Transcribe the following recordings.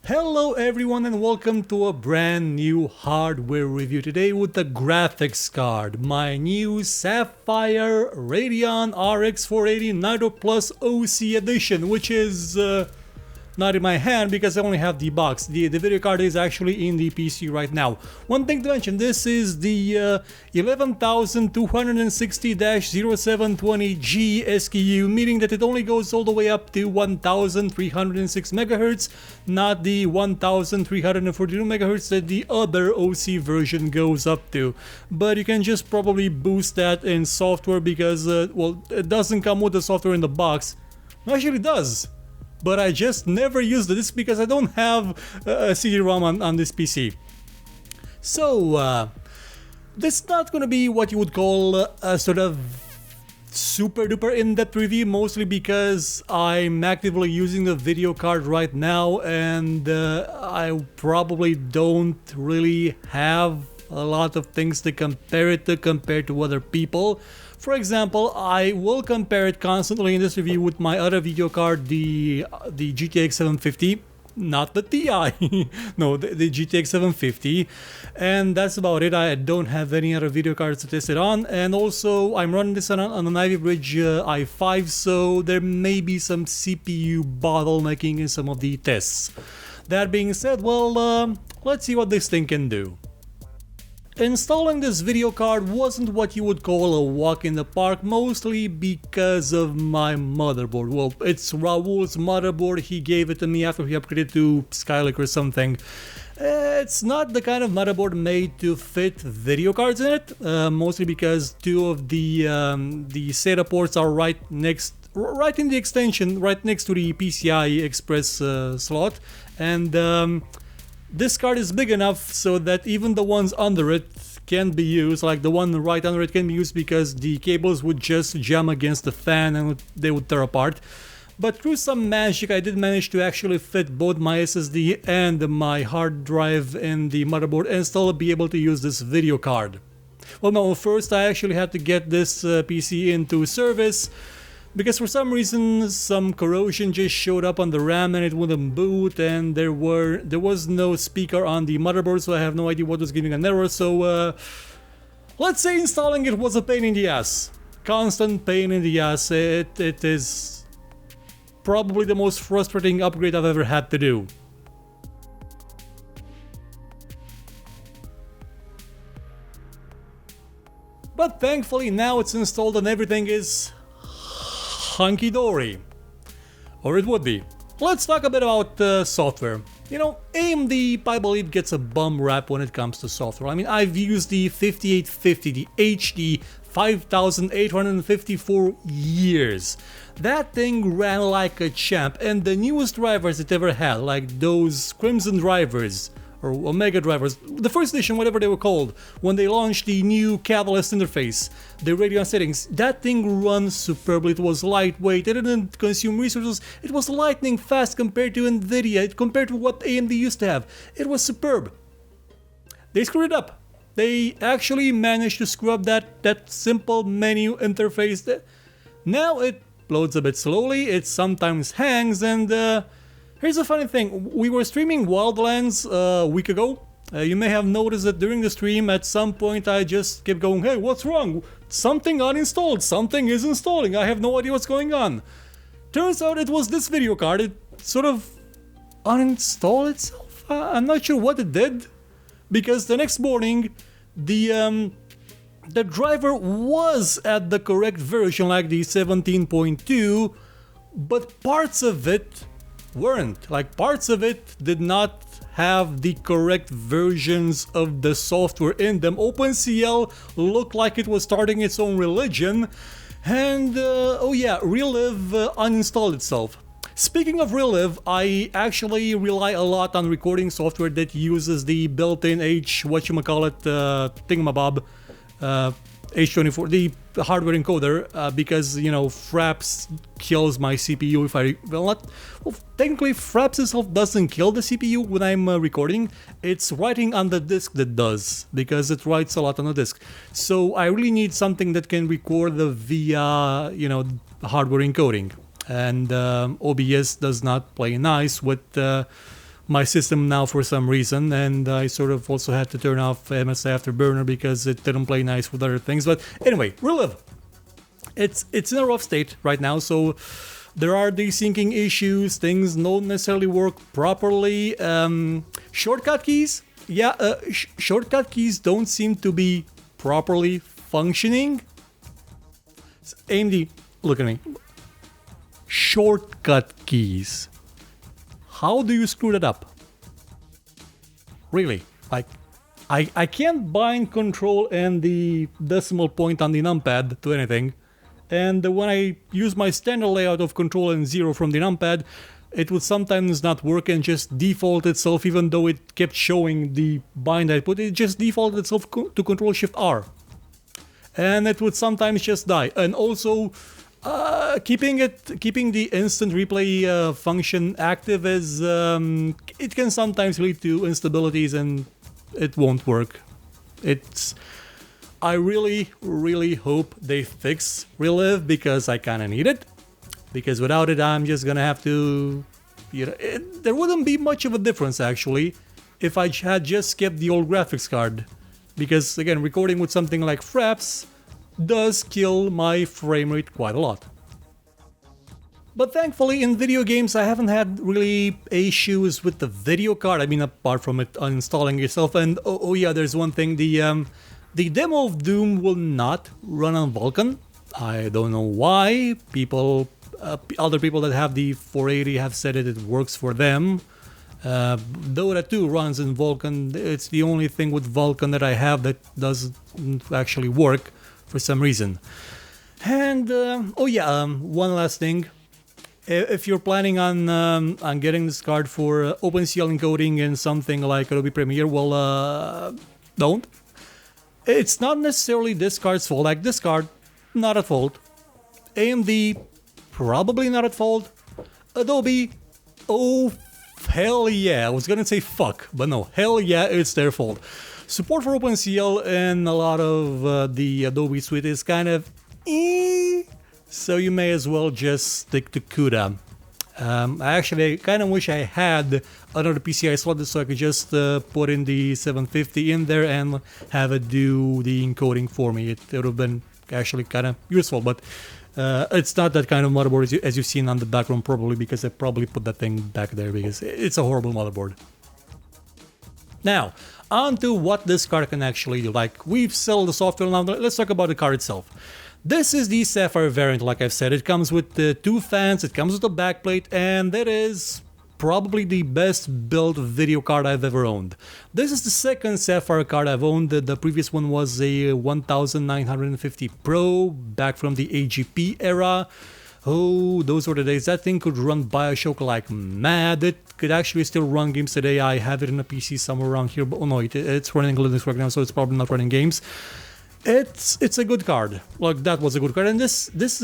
Hello everyone and welcome to a brand new hardware review today with the graphics card, my new Sapphire Radeon RX 480 Nitro Plus OC edition, which is not in my hand because I only have the box. The video card is actually in the PC right now. One thing to mention, this is the 11260-0720G SKU, meaning that it only goes all the way up to 1306 MHz, not the 1342 MHz that the other OC version goes up to. But you can just probably boost that in software because, well, it doesn't come with the software in the box. Actually, it does. But I just never used this because I don't have a CD-ROM on this PC. So, this is not going to be what you would call a sort of super duper in-depth review, mostly because I'm actively using the video card right now and I probably don't really have a lot of things to compare it to compared to other people. For example, I will compare it constantly in this review with my other video card, the GTX 750, not the Ti, no, the GTX 750, and that's about it. I don't have any other video cards to test it on, and also I'm running this on an Ivy Bridge i5, so there may be some CPU bottlenecking in some of the tests. That being said, well, let's see what this thing can do. Installing this video card wasn't what you would call a walk in the park, mostly because of my motherboard. Well, it's Raul's motherboard. He gave it to me after he upgraded to Skylake or something. It's not the kind of motherboard made to fit video cards in it, mostly because two of the SATA ports are right in the extension, right next to the PCI Express slot, and this card is big enough so that even the ones under it can be used, like the one right under it can be used because the cables would just jam against the fan and they would tear apart. But through some magic I did manage to actually fit both my SSD and my hard drive in the motherboard and still be able to use this video card. Well, no, first I actually had to get this PC into service, because for some reason some corrosion just showed up on the RAM and it wouldn't boot, and there was no speaker on the motherboard, so I have no idea what was giving an error. So let's say installing it was a pain in the ass. Constant pain in the ass. It is probably the most frustrating upgrade I've ever had to do. But thankfully now it's installed and everything is hunky-dory. Or it would be. Let's talk a bit about software. You know, AMD, I believe, gets a bum rap when it comes to software. I mean, I've used the 5850, the HD 5850 for years. That thing ran like a champ, and the newest drivers it ever had, like those Crimson drivers, or Omega drivers, the first edition, whatever they were called, when they launched the new Catalyst interface, the Radeon settings, that thing runs superbly. It was lightweight, it didn't consume resources, it was lightning fast compared to Nvidia, compared to what AMD used to have. It was superb. They screwed it up. They actually managed to screw up that simple menu interface. Now it loads a bit slowly, it sometimes hangs, and here's a funny thing. We were streaming Wildlands a week ago. You may have noticed that during the stream at some point I just kept going, hey, what's wrong? Something uninstalled, something is installing, I have no idea what's going on. Turns out it was this video card. It sort of uninstalled itself. I'm not sure what it did, because the next morning the driver was at the correct version, like the 17.2, but parts of it weren't. Like, parts of it did not have the correct versions of the software in them. OpenCL looked like it was starting its own religion, and oh yeah, Relive uninstalled itself. Speaking of Relive, I actually rely a lot on recording software that uses the built-in thingamabob, H24, the hardware encoder, because, you know, Fraps kills my CPU if I... Well, technically Fraps itself doesn't kill the CPU when I'm recording. It's writing on the disk that does, because it writes a lot on the disk. So I really need something that can record via, you know, hardware encoding. And OBS does not play nice with my system now for some reason, and I sort of also had to turn off MSI Afterburner because it didn't play nice with other things. But anyway, Relive. It's in a rough state right now, so there are desyncing issues, things don't necessarily work properly. Shortcut keys, yeah, shortcut keys don't seem to be properly functioning. AMD, look at me. Shortcut keys. How do you screw that up? Really? Like, I can't bind control and the decimal point on the numpad to anything. And when I use my standard layout of control and 0 from the numpad, it would sometimes not work and just default itself, even though it kept showing the bind I put, it just defaulted itself to Control Shift R. And it would sometimes just die. And also, keeping the instant replay function active is it can sometimes lead to instabilities and it won't work. I really hope they fix Relive because I kind of need it. Because without it, I'm just gonna have to, you know, there wouldn't be much of a difference actually if I had just kept the old graphics card. Because again, recording with something like Fraps does kill my frame rate quite a lot. But thankfully in video games I haven't had really issues with the video card. I mean, apart from it uninstalling itself. And oh yeah, there's one thing, the demo of Doom will not run on Vulkan. I don't know why. Other people that have the 480 have said it works for them. Dota 2 runs in Vulkan. It's the only thing with Vulkan that I have that doesn't actually work for some reason. And oh yeah, one last thing. If you're planning on getting this card for OpenCL encoding in something like Adobe Premiere, well, don't. It's not necessarily this card's fault. Like this card, not at fault. AMD, probably not at fault. Adobe, oh hell yeah. I was gonna say fuck, but no, hell yeah, it's their fault. Support for OpenCL and a lot of the Adobe suite is kind of so you may as well just stick to CUDA. I kind of wish I had another PCI slot so I could just put in the 750 in there and have it do the encoding for me. It would have been actually kind of useful, but it's not that kind of motherboard as you've seen on the background, probably because I probably put that thing back there because it's a horrible motherboard. Now, on to what this card can actually do. Like, we've sold the software now, let's talk about the card itself. This is the Sapphire variant, like I've said. It comes with 2 fans, it comes with a backplate, and that is probably the best built video card I've ever owned. This is the second Sapphire card I've owned. The previous one was a 1950 Pro, back from the AGP era. Oh, those were the days. That thing could run Bioshock like mad. It could actually still run games today. I have it in a PC somewhere around here, but oh no, it's running Linux right now, so it's probably not running games. It's a good card. Like, that was a good card, and this is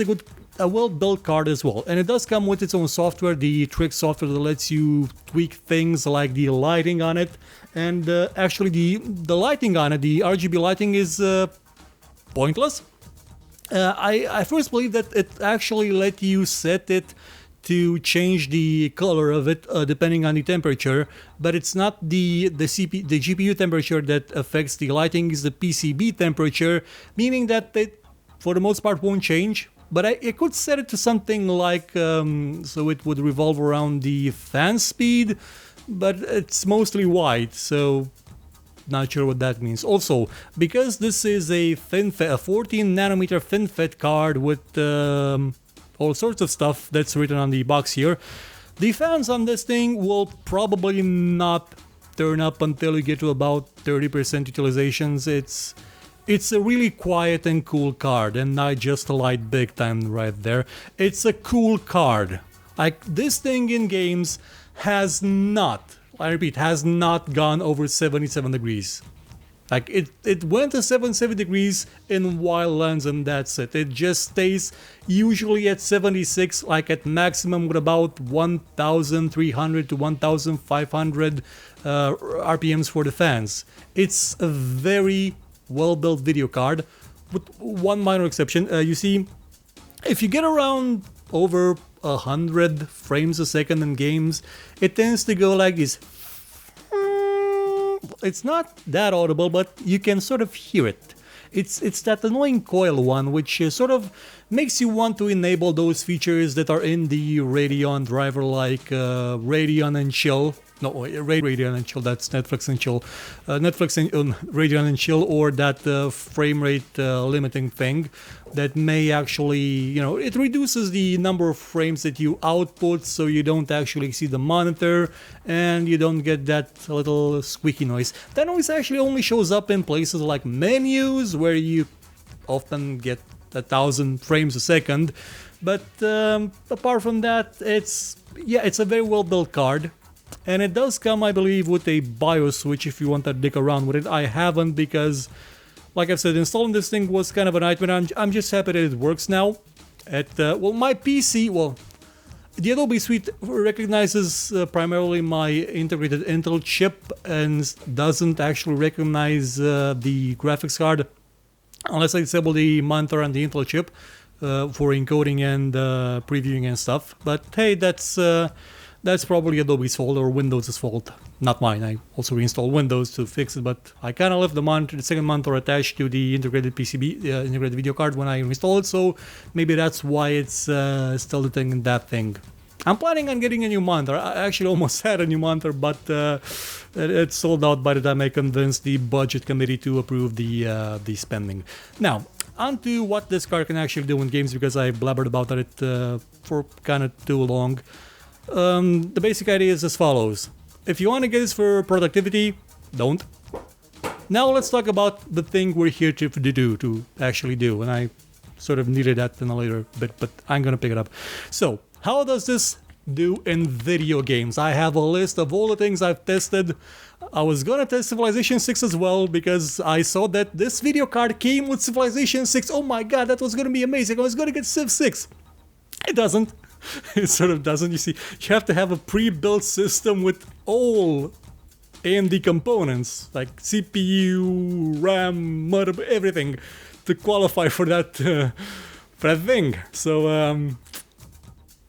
a well-built card as well. And it does come with its own software, the Trick software that lets you tweak things like the lighting on it. And actually the lighting on it, the RGB lighting is pointless. I first believe that it actually let you set it to change the color of it depending on the temperature, but it's not the GPU temperature that affects the lighting, is the PCB temperature, meaning that it for the most part won't change. But I could set it to something like so it would revolve around the fan speed, but it's mostly white, so not sure what that means. Also, because this is a 14 nanometer FinFET card with all sorts of stuff that's written on the box here, the fans on this thing will probably not turn up until you get to about 30% utilizations. It's a really quiet and cool card, and I just lied big time right there. It's a cool card. Like, this thing in games has not, I repeat, has not gone over 77 degrees. Like, it went to 77 degrees in Wildlands and that's it. It just stays usually at 76, like at maximum with about 1,300 to 1,500 RPMs for the fans. It's a very well-built video card, with one minor exception. You see, if you get around over 100 frames a second in games, it tends to go like this it's not that audible, but you can sort of hear it. It's that annoying coil one, which sort of makes you want to enable those features that are in the Radeon driver, like Radeon and Chill. No, Radeon and Chill, that's Netflix and Chill. Netflix and Radeon and Chill, or that frame rate limiting thing that may actually, you know, it reduces the number of frames that you output so you don't actually see the monitor and you don't get that little squeaky noise. That noise actually only shows up in places like menus, where you often get 1,000 frames a second. But apart from that, it's a very well built card. And it does come, I believe, with a BIOS switch if you want to dig around with it. I haven't, because, like I've said, installing this thing was kind of a nightmare. I'm just happy that it works now. Well, my PC, well, the Adobe Suite recognizes primarily my integrated Intel chip and doesn't actually recognize the graphics card unless I disable the monitor and the Intel chip for encoding and previewing and stuff. But hey, that's probably Adobe's fault or Windows' fault, not mine. I also reinstalled Windows to fix it, but I kind of left the second monitor attached to the integrated PCB, integrated video card when I installed it, so maybe that's why it's still detecting that thing. I'm planning on getting a new monitor. I actually almost had a new monitor, but it sold out by the time I convinced the budget committee to approve the spending. Now, on to what this card can actually do in games, because I blabbered about it for kind of too long. The basic idea is as follows. If you want to get this for productivity, don't. Now let's talk about the thing we're here to actually do, and I sort of needed that in a later bit, but I'm gonna pick it up. So, how does this do in video games? I have a list of all the things I've tested. I was gonna test Civilization 6 as well, because I saw that this video card came with Civilization 6. Oh my god, that was gonna be amazing. I was gonna get Civ 6. It doesn't. It sort of doesn't. You see, you have to have a pre-built system with all AMD components, like CPU, RAM, motherboard, everything, to qualify for that thing. So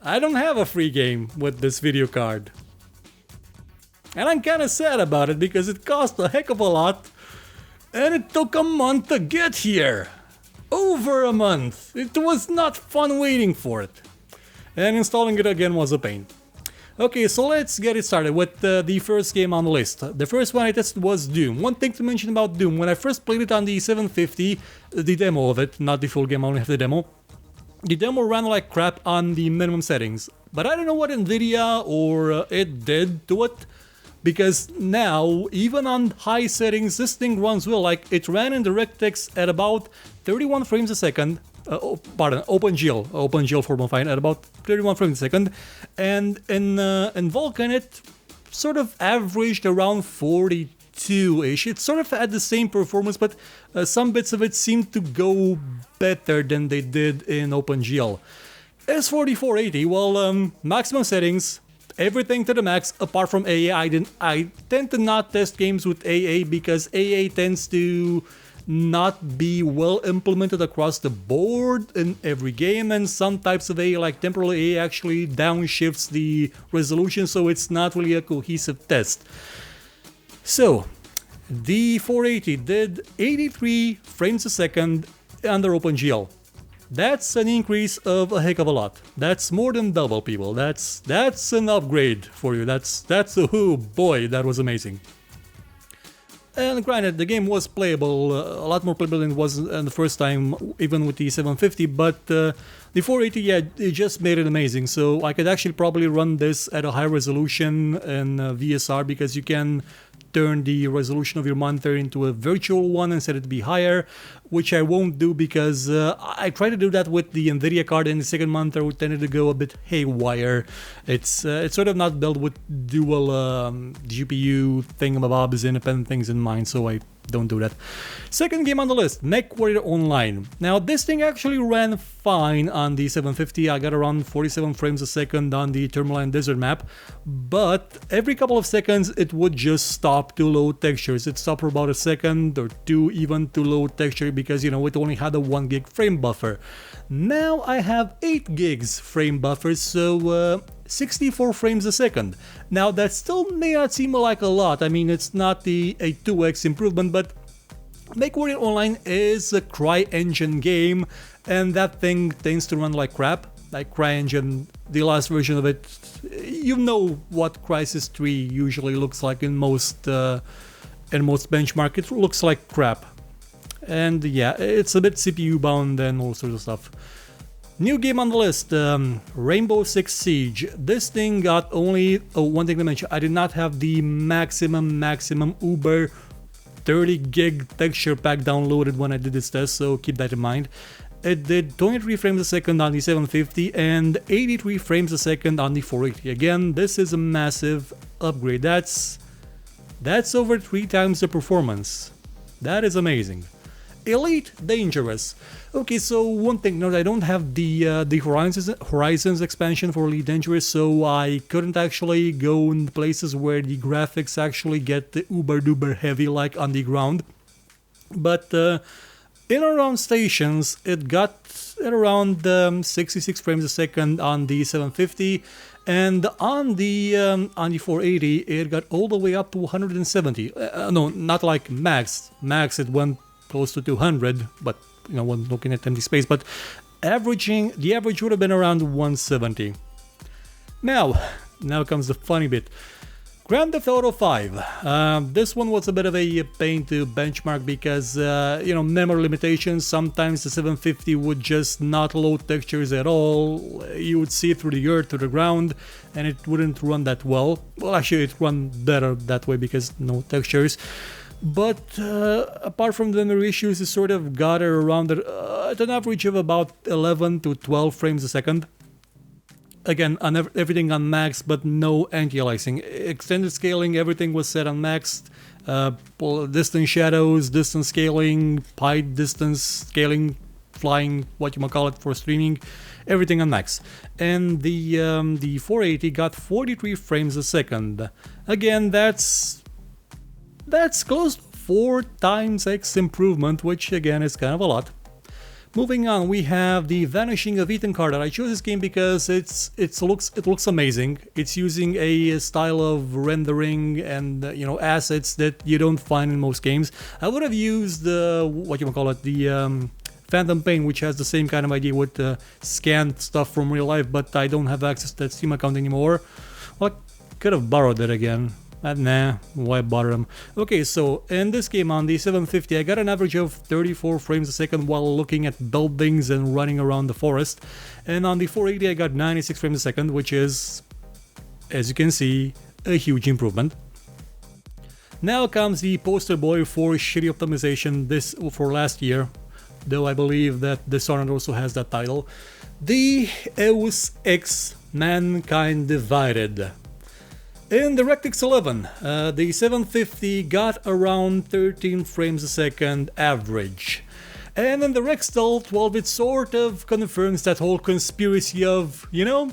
I don't have a free game with this video card, and I'm kind of sad about it, because it cost a heck of a lot, and it took a month to get here. Over a month. It was not fun waiting for it. And installing it again was a pain. Okay, so let's get it started with the first game on the list. The first one I tested was Doom. One thing to mention about Doom, when I first played it on the 750, the demo of it, not the full game, I only have the demo ran like crap on the minimum settings. But I don't know what Nvidia or it did to it, because now, even on high settings, this thing runs well. Like, it ran in DirectX at about 31 frames a second. OpenGL 4.5 at about 31 frames a second, and in Vulkan it sort of averaged around 42-ish. It sort of had the same performance, but some bits of it seemed to go better than they did in OpenGL. As for the 480, well, maximum settings, everything to the max apart from AA. I tend to not test games with AA, because AA tends to not be well implemented across the board in every game, and some types of AA, like temporal AA, actually downshifts the resolution, so it's not really a cohesive test. So, the 480 did 83 frames a second under OpenGL. That's an increase of a heck of a lot. That's more than double, people. That's an upgrade for you. Oh boy, that was amazing. And granted, the game was playable, a lot more playable than it was the first time, even with the 750, but the 480, yeah, it just made it amazing. So I could actually probably run this at a high resolution in VSR, because you can turn the resolution of your monitor into a virtual one and set it to be higher, which I won't do, because I tried to do that with the Nvidia card, and the second monitor would tend to go a bit haywire. It's sort of not built with dual GPU thingamabobs, independent things in mind, so I don't do that. Second game on the list, MechWarrior Online. Now, this thing actually ran fine on the 750. I got around 47 frames a second on the Tourmaline Desert map, but every couple of seconds it would just stop to load textures. It stopped for about a second or two even to load texture, because, you know, it only had a 1 gig frame buffer. Now I have 8 gigs frame buffer, so 64 frames a second. Now that still may not seem like a lot, I mean it's not a 2x improvement, but MechWarrior Online is a CryEngine game, and that thing tends to run like crap. Like CryEngine, the last version of it, you know what Crysis 3 usually looks like in most benchmark. It looks like crap. And yeah, it's a bit CPU bound and all sorts of stuff. New game on the list, Rainbow Six Siege. This thing got only, one thing to mention, I did not have the maximum Uber 30 gig texture pack downloaded when I did this test, so keep that in mind. It did 23 frames a second on the 750 and 83 frames a second on the 480. Again, this is a massive upgrade. That's over 3 times the performance. That is amazing. Elite Dangerous. Okay, so one thing, note I don't have the Horizons expansion for Elite Dangerous, so I couldn't actually go in places where the graphics actually get the uber duper heavy like on the ground. But in around stations, it got at around 66 frames a second on the 750, and on the 480 it got all the way up to 170. No, not like max. Max it went close to 200, but you know, when looking at empty space, but the average would have been around 170. Now comes the funny bit. Grand Theft Auto 5. This one was a bit of a pain to benchmark because, you know, memory limitations. Sometimes the 750 would just not load textures at all. You would see it through the earth, to the ground, and it wouldn't run that well. Well, actually, it ran better that way because no textures. But apart from the memory issues, it sort of got around at an average of about 11 to 12 frames a second. Again, on everything on max, but no anti-aliasing. Extended scaling, everything was set on max. Distance shadows, distance scaling, pi distance scaling, flying, what you might call it for streaming, everything on max. And the 480 got 43 frames a second. Again, that's close to 4 times X improvement, which again is kind of a lot. Moving on, we have the Vanishing of Ethan Carter. I chose this game because it looks amazing. It's using a style of rendering and you know, assets that you don't find in most games. I would have used the Phantom Pain, which has the same kind of idea with scanned stuff from real life, but I don't have access to that Steam account anymore. Well, I could have borrowed it again. Nah, why bother them? Okay, so in this game on the 750, I got an average of 34 frames a second while looking at buildings and running around the forest. And on the 480, I got 96 frames a second, which is, as you can see, a huge improvement. Now comes the poster boy for shitty optimization for last year, though I believe that Dishonored also has that title. The Deus Ex Mankind Divided. In DirectX 11, the 750 got around 13 frames a second average. And in the DirectX 12, it sort of confirms that whole conspiracy of, you know,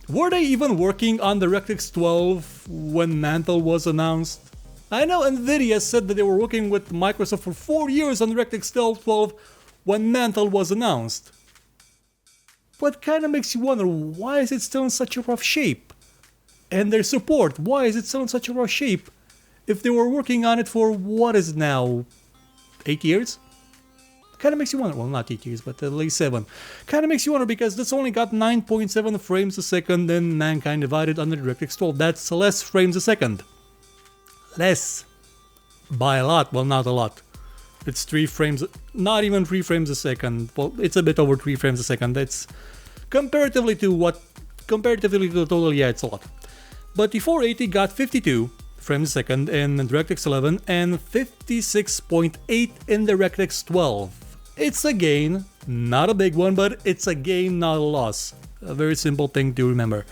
were they even working on DirectX 12 when Mantle was announced? I know Nvidia said that they were working with Microsoft for 4 years on DirectX 12 when Mantle was announced. But kinda makes you wonder, why is it still in such a rough shape? And their support, why is it still in such a rough shape if they were working on it for, what is it now, 8 years? Kinda makes you wonder, well not 8 years, but at least 7. Kinda makes you wonder because this only got 9.7 frames a second in Mankind Divided on the DirectX 12. That's less frames a second. Less. By a lot, well not a lot. It's 3 frames, not even 3 frames a second. Well, it's a bit over 3 frames a second. That's comparatively to the total, yeah, it's a lot. But the 480 got 52 frames a second in DirectX 11 and 56.8 in DirectX 12. It's a gain, not a big one, but it's a gain, not a loss. A very simple thing to remember.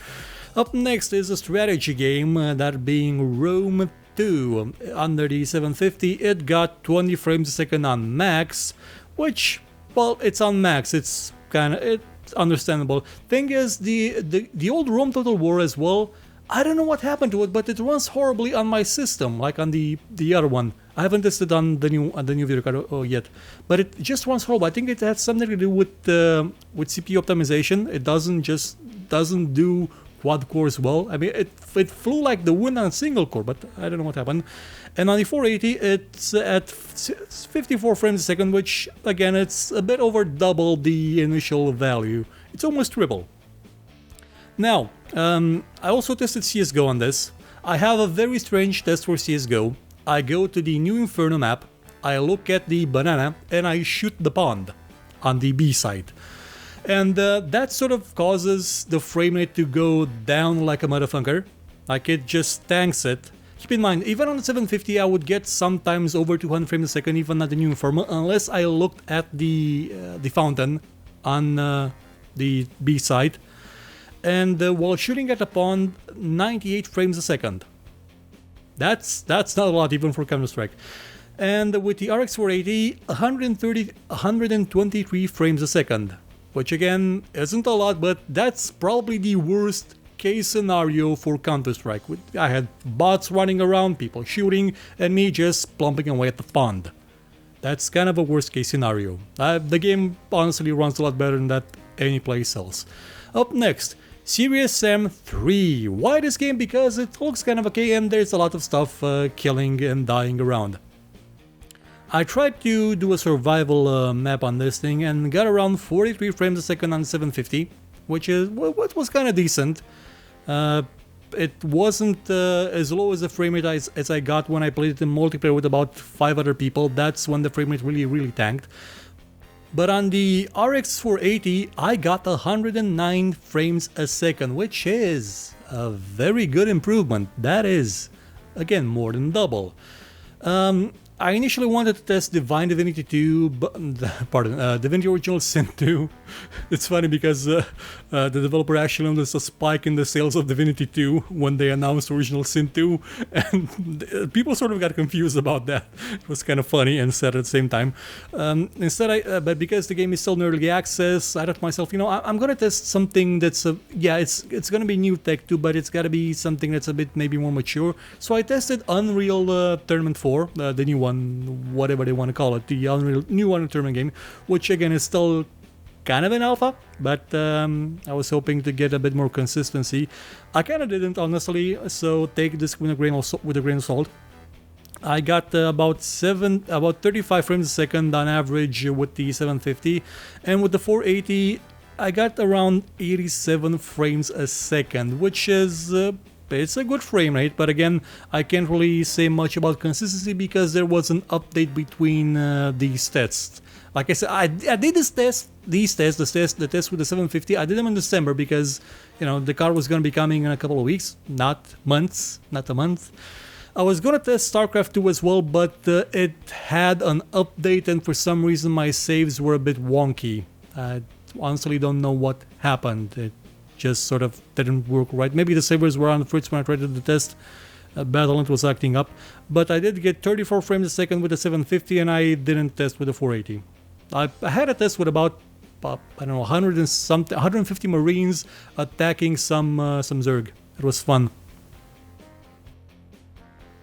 Up next is a strategy game, that being Rome 2. Under the 750, it got 20 frames a second on max, which, well, it's on max, it's understandable. Thing is, the old Rome Total War as well, I don't know what happened to it, but it runs horribly on my system, like on the other one. I haven't tested on the new video card yet, but it just runs horrible. I think it has something to do with CPU optimization. It doesn't do quad core as well. I mean, it flew like the wind on a single core, but I don't know what happened. And on the 480, it's at 54 frames a second, which, again, it's a bit over double the initial value. It's almost triple. Now, I also tested CSGO on this. I have a very strange test for CSGO. I go to the New Inferno map, I look at the banana, and I shoot the pond on the B side. And that sort of causes the frame rate to go down like a motherfucker. Like, it just tanks it. Keep in mind, even on the 750 I would get sometimes over 200 frames a second, even at the New Inferno, unless I looked at the fountain on the B side. And while shooting at the pond, 98 frames a second. That's not a lot even for Counter-Strike. And with the RX 480, 123 frames a second. Which again, isn't a lot, but that's probably the worst case scenario for Counter-Strike. I had bots running around, people shooting, and me just plumping away at the pond. That's kind of a worst case scenario. The game honestly runs a lot better than that any place else. Up next, Serious Sam 3. Why this game? Because it looks kind of okay and there's a lot of stuff killing and dying around. I tried to do a survival map on this thing and got around 43 frames a second on 750, which is what was kind of decent. It wasn't as low as the frame rate as I got when I played it in multiplayer with about 5 other people. That's when the frame rate really tanked. But on the RX 480, I got 109 frames a second, which is a very good improvement. That is, again, more than double. I initially wanted to test Divine Divinity 2, Divinity Original Sin 2. It's funny because the developer actually noticed a spike in the sales of Divinity 2 when they announced Original Sin 2, and people sort of got confused about that. It was kind of funny and sad at the same time. But because the game is still in early access, I thought to myself, you know, I'm gonna test something that's it's gonna be new tech too, but it's gotta be something that's a bit maybe more mature. So I tested Unreal Tournament 4, the new one, whatever they want to call it, the new Unreal Tournament game, which again is still kind of an alpha, but I was hoping to get a bit more consistency. I kind of didn't, honestly, so take this with a grain of salt. I got about 35 frames a second on average with the 750, and with the 480 I got around 87 frames a second, which is it's a good frame rate, but again, I can't really say much about consistency because there was an update between these tests. Like I said, I did the test with the 750. I did them in December because, you know, the car was going to be coming in a couple of weeks, not months, not a month. I was going to test StarCraft 2 as well, but it had an update and for some reason my saves were a bit wonky. I honestly don't know what happened. It just sort of didn't work right. Maybe the savers were on the fritz when I tried to do the test. Battlefront was acting up. But I did get 34 frames a second with the 750 and I didn't test with the 480. I had a test with about, I don't know, 150 Marines attacking some Zerg. It was fun.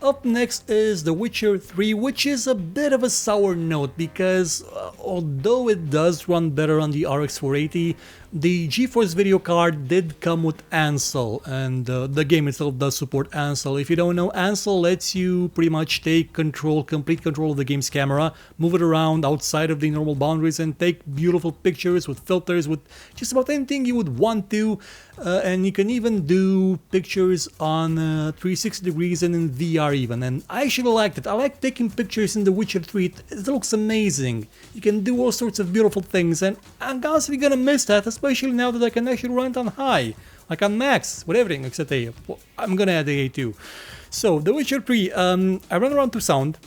Up next is The Witcher 3, which is a bit of a sour note because although it does run better on the RX 480, the GeForce video card did come with Ansel, and the game itself does support Ansel. If you don't know, Ansel lets you pretty much take complete control of the game's camera, move it around outside of the normal boundaries, and take beautiful pictures with filters, with just about anything you would want to. And you can even do pictures on 360 degrees and in VR even, and I actually liked it. I like taking pictures in The Witcher 3, it looks amazing. You can do all sorts of beautiful things, and I'm honestly gonna miss that, especially now that I can actually run it on high, like on max, with everything except A. Well, I'm gonna add AA too. So, The Witcher 3, I ran around to sound,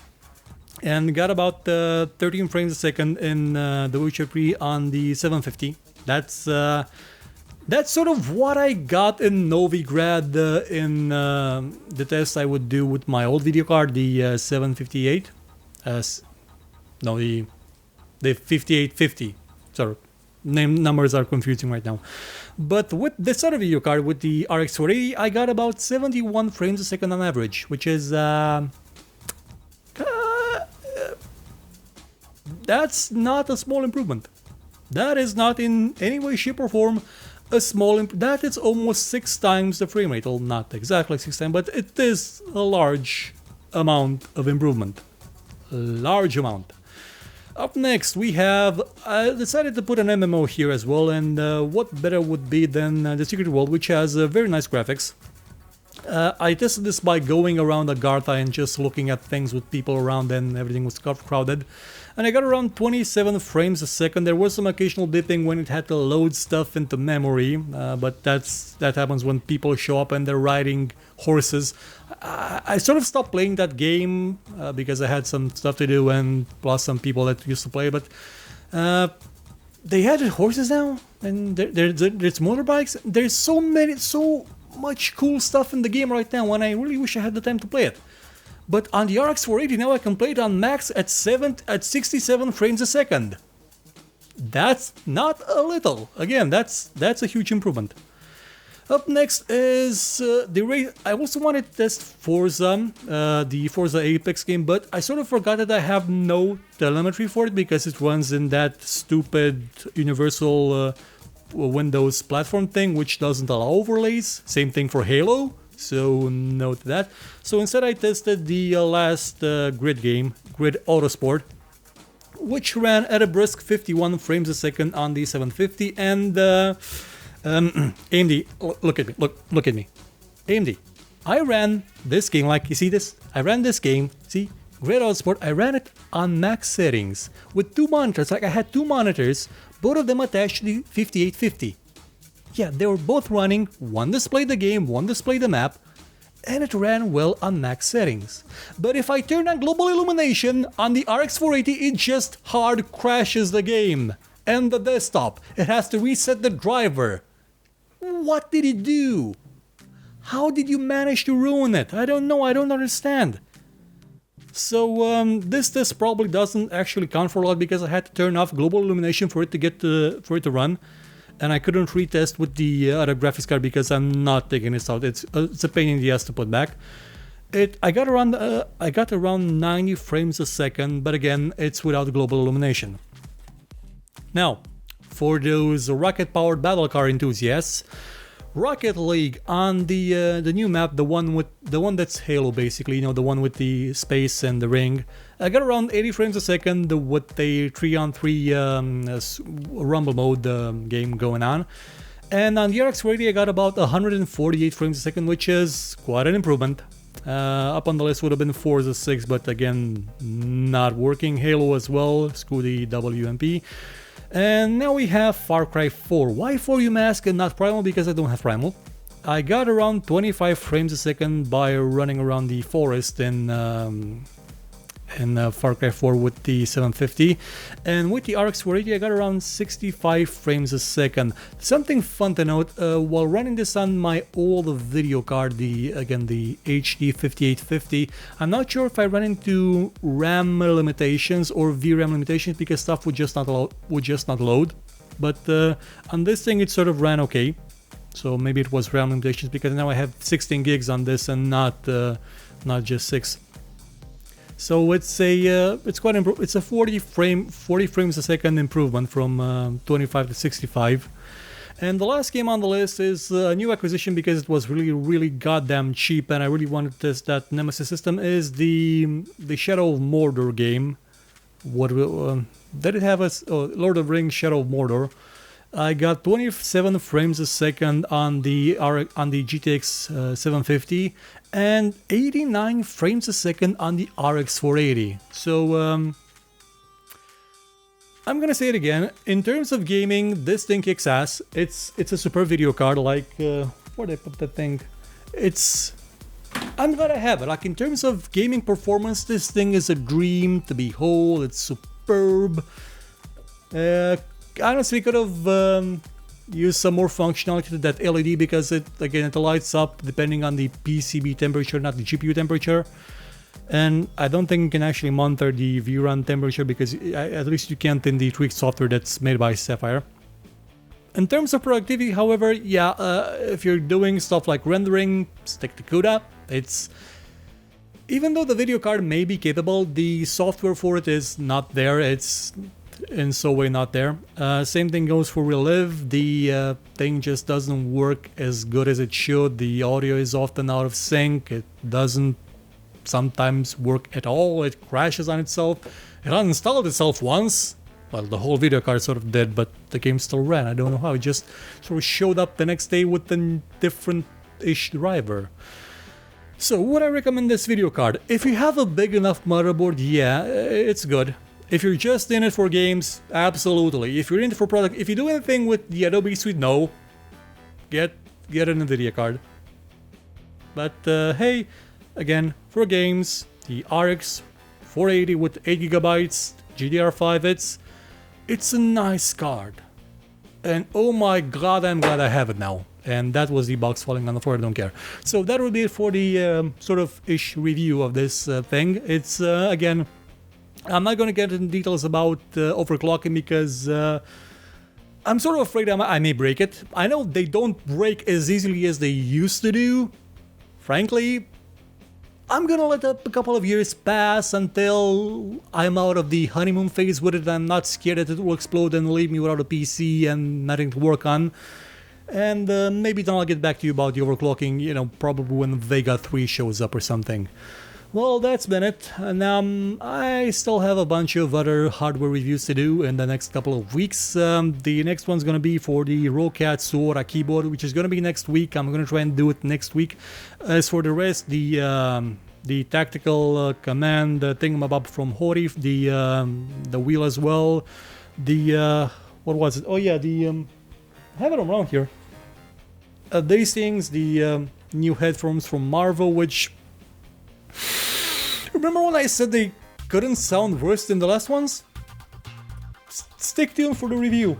and got about 13 frames a second in The Witcher 3 on the 750. That's sort of what I got in Novigrad in the test I would do with my old video card, the 758. No, the 5850. Sorry, numbers are confusing right now. But with this other video card, with the RX 480, I got about 71 frames a second on average, which is that's not a small improvement. That is not in any way, shape or form a small that is almost 6 times the frame rate. Well, not exactly 6 times, but it is a large amount of improvement. A large amount. Up next, we have, I decided to put an MMO here as well, and what better would be than the Secret World, which has very nice graphics. I tested this by going around Agartha and just looking at things with people around, and everything was crowded. And I got around 27 frames a second. There was some occasional dipping when it had to load stuff into memory, but that happens when people show up and they're riding horses. I sort of stopped playing that game because I had some stuff to do, and plus some people that used to play, but they had horses now, and there's motorbikes. There's so much cool stuff in the game right now, and I really wish I had the time to play it. But on the RX 480 now I can play it on max at 67 frames a second. That's not a little. Again, that's a huge improvement. Up next is the race. I also wanted to test Forza, the Forza Apex game, but I sort of forgot that I have no telemetry for it because it runs in that stupid universal Windows platform thing, which doesn't allow overlays. Same thing for Halo. So note that. So instead I tested the last Grid game, Grid Autosport, which ran at a brisk 51 frames a second on the 750, and AMD, look at me. AMD, I ran this game, like you see this? I ran this game, see? Grid Autosport, I ran it on max settings with 2 monitors, like I had 2 monitors, both of them attached to the 5850. Yeah, they were both running, one displayed the game, one displayed the map, and it ran well on max settings. But if I turn on global illumination on the RX 480, it just hard crashes the game and the desktop. It has to reset the driver. What did it do? How did you manage to ruin it? I don't know, I don't understand. So this probably doesn't actually count for a lot because I had to turn off global illumination for it to run. And I couldn't retest with the other graphics card because I'm not taking this out. It's a pain in the ass to put back. I got around 90 frames a second, but again, it's without global illumination. Now, for those rocket-powered battle car enthusiasts, Rocket League on the new map, the one that's Halo basically, you know, the one with the space and the ring. I got around 80 frames a second with a 3-on-3 rumble mode game going on. And on the RX 480 I got about 148 frames a second, which is quite an improvement. Up on the list would have been Forza 6, but again, not working. Halo as well, screw the WMP. And now we have Far Cry 4. Why 4, you may ask, and not Primal? Because I don't have Primal. I got around 25 frames a second by running around the forest in Far Cry 4 with the 750, and with the RX 480 I got around 65 frames a second. Something fun to note, while running this on my old video card, the HD 5850, I'm not sure if I ran into RAM limitations or VRAM limitations because stuff would just not load. But on this thing it sort of ran okay. So maybe it was RAM limitations because now I have 16 gigs on this and not just 6. So it's quite it's a 40 frames a second improvement from 25 to 65. And the last game on the list is a new acquisition because it was really goddamn cheap and I really wanted to test that Nemesis system, is the Shadow of Mordor game. What did it have as Lord of the Rings Shadow of Mordor. I got 27 frames a second on the GTX 750 and 89 frames a second on the RX 480. So I'm gonna say it again. In terms of gaming, this thing kicks ass. It's a super video card. Like where did I put that thing? I'm gonna have it. Like in terms of gaming performance, this thing is a dream to behold. It's superb. Honestly, could have used some more functionality to that LED because it lights up depending on the PCB temperature, not the GPU temperature. And I don't think you can actually monitor the VRAM temperature because at least you can't in the tweaked software that's made by Sapphire. In terms of productivity, however, yeah, if you're doing stuff like rendering, stick to CUDA. Even though the video card may be capable, the software for it is not there. in some way not there. Same thing goes for Relive. The thing just doesn't work as good as it should. The audio is often out of sync. It doesn't sometimes work at all. It crashes on itself. It uninstalled itself once. Well, the whole video card sort of did, but the game still ran. I don't know how. It just sort of showed up the next day with a different-ish driver. So, would I recommend this video card? If you have a big enough motherboard, yeah, it's good. If you're just in it for games, absolutely. If you're in it for product, if you do anything with the Adobe Suite, no. Get an NVIDIA card. But hey, again, for games, the RX 480 with 8 GB, GDR5 it's a nice card. And oh my god, I'm glad I have it now. And that was the box falling on the floor, I don't care. So that would be it for the sort of ish review of this thing. It's, again, I'm not going to get into details about overclocking because I'm sort of afraid I may break it. I know they don't break as easily as they used to do. Frankly, I'm gonna let a couple of years pass until I'm out of the honeymoon phase with it. I'm not scared that it will explode and leave me without a PC and nothing to work on. And maybe then I'll get back to you about the overclocking, you know, probably when Vega 3 shows up or something. Well, that's been it. And I still have a bunch of other hardware reviews to do in the next couple of weeks. The next one's going to be for the Rocat Sora keyboard, which is going to be next week. I'm going to try and do it next week. As for the rest, the tactical command thingamabob from Hori, the wheel as well. What was it? Oh yeah, I have it around here. These things, the new headphones from Marvel, which... Remember when I said they couldn't sound worse than the last ones? Stick tuned for the review.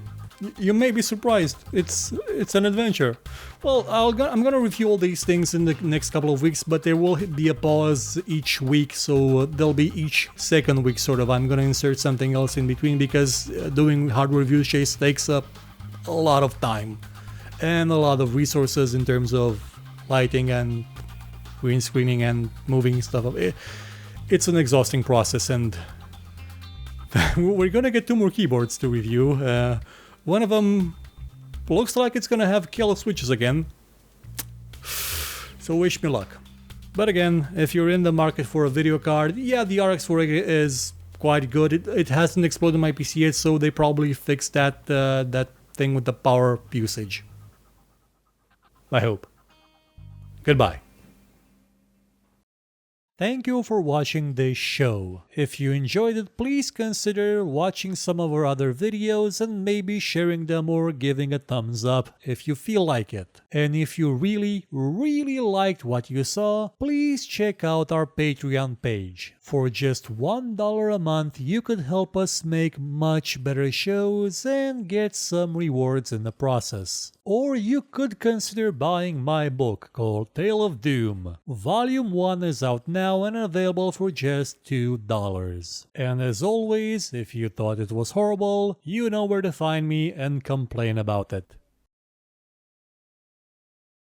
You may be surprised. It's an adventure. Well, I'm gonna review all these things in the next couple of weeks, but there will be a pause each week, so there'll be each second week sort of. I'm gonna insert something else in between because doing hardware reviews takes up a lot of time and a lot of resources in terms of lighting and green screening and moving stuff up. It's an exhausting process, and we're gonna get 2 more keyboards to review. One of them looks like it's gonna have killer switches again, so wish me luck. But again, if you're in the market for a video card, yeah, the RX 480 is quite good. It hasn't exploded my PC yet, so they probably fixed that thing with the power usage. I hope. Goodbye. Thank you for watching this show. If you enjoyed it, please consider watching some of our other videos and maybe sharing them or giving a thumbs up if you feel like it. And if you really liked what you saw, please check out our Patreon page. For just $1 a month, you could help us make much better shows and get some rewards in the process. Or you could consider buying my book called Tale of Doom. Volume 1 is out now and available for just $2. And as always, if you thought it was horrible, you know where to find me and complain about it.